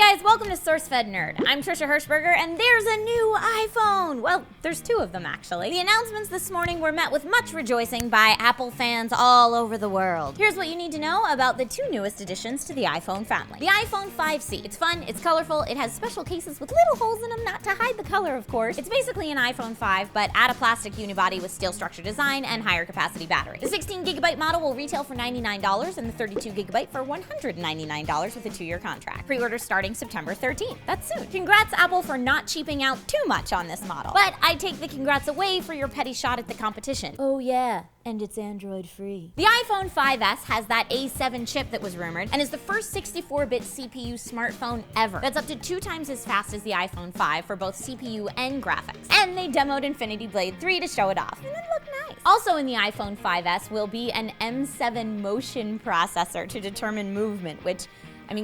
Hey guys, welcome to SourceFedNerd. I'm Trisha Hirschberger, and there's a new iPhone! Well, there's two of them actually. The announcements this morning were met with much rejoicing by Apple fans all over the world. Here's what you need to know about the two newest additions to the iPhone family. The iPhone 5C. It's fun, it's colorful, it has special cases with little holes in them, not to hide the color of course. It's basically an iPhone 5, but add a plastic unibody with steel structure design and higher capacity battery. The 16GB model will retail for $99 and the 32GB for $199 with a 2-year contract. Pre-order starting September 13th. That's soon. Congrats Apple for not cheaping out too much on this model. But I take the congrats away for your petty shot at the competition. Oh yeah, and it's Android free. The iPhone 5S has that A7 chip that was rumored and is the first 64-bit CPU smartphone ever. That's up to 2 times as fast as the iPhone 5 for both CPU and graphics. And they demoed Infinity Blade 3 to show it off. And it looked nice. Also in the iPhone 5S will be an M7 motion processor to determine movement, which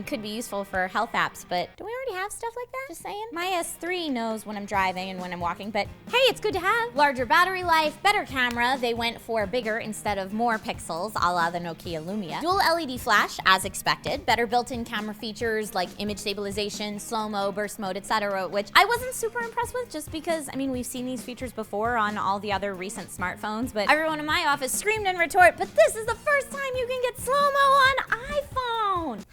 could be useful for health apps, but do we already have stuff like that? Just saying. My S3 knows when I'm driving and when I'm walking, but hey, it's good to have. Larger battery life, better camera. They went for bigger instead of more pixels, a la the Nokia Lumia. Dual LED flash, as expected. Better built-in camera features like image stabilization, slow-mo, burst mode, etc., which I wasn't super impressed with just because, we've seen these features before on all the other recent smartphones, but everyone in my office screamed in retort, but this is the first time you can get slow-mo on iPhone.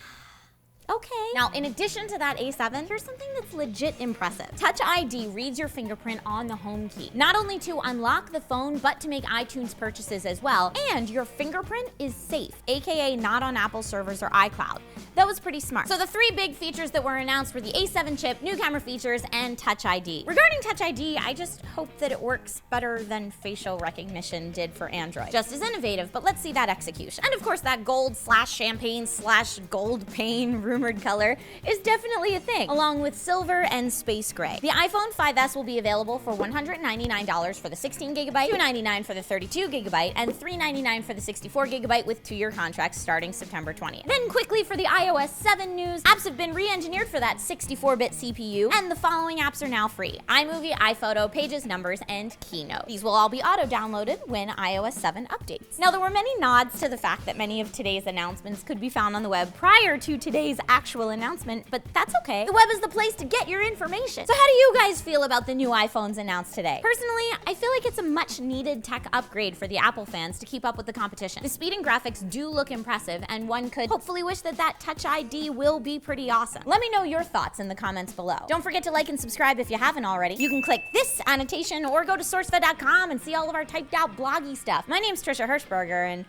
Okay. Now, in addition to that A7, here's something that's legit impressive. Touch ID reads your fingerprint on the home key, not only to unlock the phone, but to make iTunes purchases as well. And your fingerprint is safe, aka not on Apple servers or iCloud. That was pretty smart. So the 3 big features that were announced were the A7 chip, new camera features, and Touch ID. Regarding Touch ID, I just hope that it works better than facial recognition did for Android. Just as innovative, but let's see that execution. And of course, that gold/champagne/gold pain rumored color is definitely a thing, along with silver and space gray. The iPhone 5S will be available for $199 for the 16GB, $299 for the 32GB, and $399 for the 64GB with 2-year contracts starting September 20th. Then quickly for the iOS 7 news, apps have been re-engineered for that 64-bit CPU, and the following apps are now free: iMovie, iPhoto, Pages, Numbers, and Keynote. These will all be auto-downloaded when iOS 7 updates. Now, there were many nods to the fact that many of today's announcements could be found on the web prior to today's actual announcement, but that's okay. The web is the place to get your information. So how do you guys feel about the new iPhones announced today? Personally, I feel like it's a much-needed tech upgrade for the Apple fans to keep up with the competition. The speed and graphics do look impressive, and one could hopefully wish that Touch ID will be pretty awesome. Let me know your thoughts in the comments below. Don't forget to like and subscribe if you haven't already. You can click this annotation or go to SourceFed.com and see all of our typed out bloggy stuff. My name's Trisha Hirschberger, and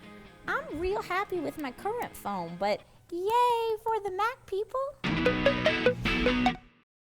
I'm real happy with my current phone, but yay for the Mac people.